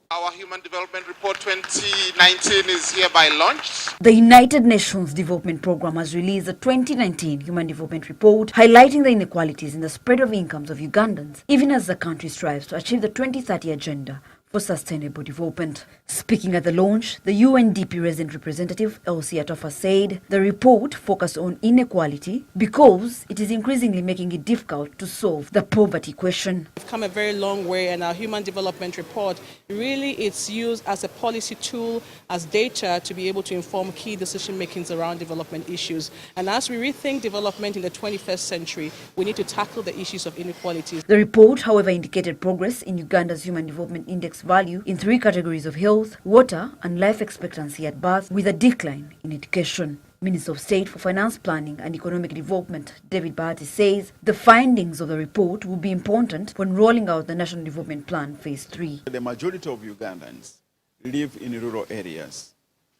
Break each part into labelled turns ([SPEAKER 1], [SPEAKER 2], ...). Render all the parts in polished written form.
[SPEAKER 1] Our Human Development Report 2019 is hereby launched.
[SPEAKER 2] The United Nations Development Programme has released the 2019 Human Development Report, highlighting the inequalities in the spread of incomes of Ugandans, even as the country strives to achieve the 2030 Agenda for Sustainable Development. Speaking at the launch, the UNDP resident representative Elsie Atofa said the report focused on inequality because it is increasingly making it difficult to solve the poverty question.
[SPEAKER 3] We've come a very long way, and our Human Development Report really it's used as a policy tool, as data to be able to inform key decision makings around development issues. And as we rethink development in the 21st century, we need to tackle the issues of inequality.
[SPEAKER 2] The report, however, indicated progress in Uganda's Human Development Index value in 3 categories of health, water and life expectancy at birth, with a decline in education. Minister of State for Finance Planning and Economic Development, David Bahati, says the findings of the report will be important when rolling out the National Development Plan Phase 3.
[SPEAKER 4] The majority of Ugandans live in rural areas.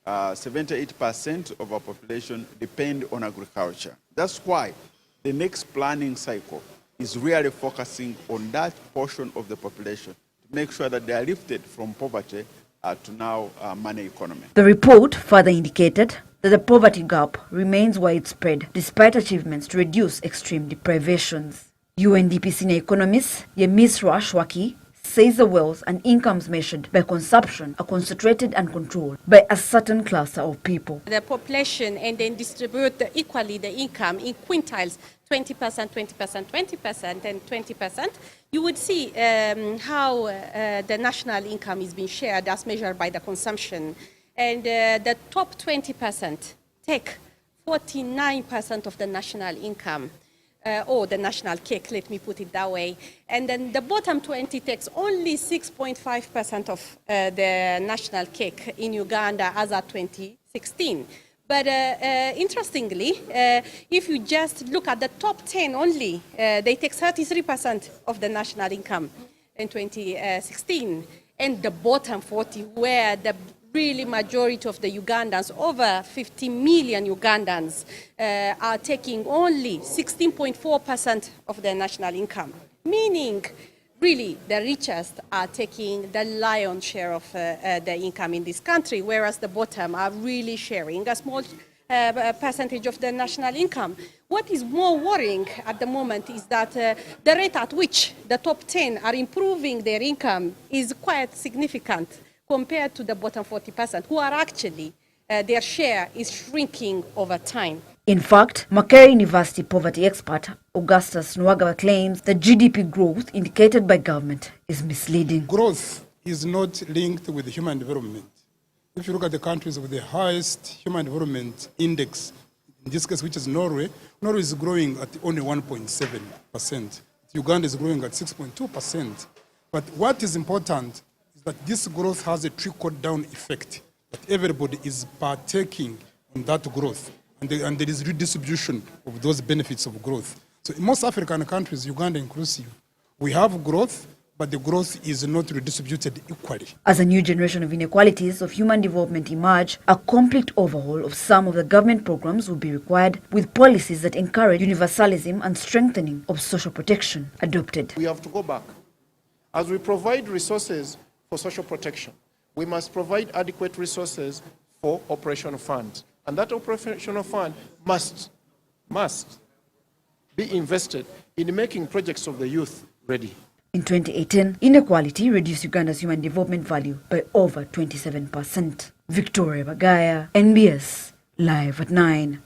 [SPEAKER 4] 78% of our population depend on agriculture. That's why the next planning cycle is really focusing on that portion of the population to make sure that they are lifted from poverty to now money economy.
[SPEAKER 2] The report further indicated that the poverty gap remains widespread despite achievements to reduce extreme deprivations. UNDP senior economist Yemisra Shwaki says the wealth and incomes measured by consumption are concentrated and controlled by a certain cluster of people.
[SPEAKER 5] The population and then distribute equally the income in quintiles, 20%, 20%, 20%, and 20%. You would see how the national income is being shared as measured by the consumption. And the top 20% take 49% of the national income. Or the national cake, let me put it that way. And then the bottom 20 takes only 6.5% of the national cake in Uganda as at 2016. But interestingly, if you just look at the top 10 only, they take 33% of the national income in 2016. And the bottom 40, where the really majority of the Ugandans, over 50 million Ugandans, are taking only 16.4% of their national income. Meaning, really, the richest are taking the lion's share of the income in this country, whereas the bottom are really sharing a small percentage of the national income. What is more worrying at the moment is that the rate at which the top 10 are improving their income is quite significant compared to the bottom 40%, who are actually, their share is shrinking over time.
[SPEAKER 2] In fact, Makerere University poverty expert Augustus Nwagawa claims the GDP growth indicated by government is misleading.
[SPEAKER 6] Growth is not linked with human development. If you look at the countries with the highest human development index, in this case, which is Norway, Norway is growing at only 1.7%. Uganda is growing at 6.2%. But what is important that this growth has a trickle-down effect, that everybody is partaking in that growth, and there is redistribution of those benefits of growth. So in most African countries, Uganda inclusive, we have growth, but the growth is not redistributed equally.
[SPEAKER 2] As a new generation of inequalities of human development emerge, a complete overhaul of some of the government programs will be required, with policies that encourage universalism and strengthening of social protection adopted.
[SPEAKER 7] We have to go back. As we provide resources for social protection, we must provide adequate resources for operational funds. And that operational fund must be invested in making projects of the youth ready.
[SPEAKER 2] In 2018, inequality reduced Uganda's human development value by over 27%. Victoria Bagaya, NBS, Live at 9.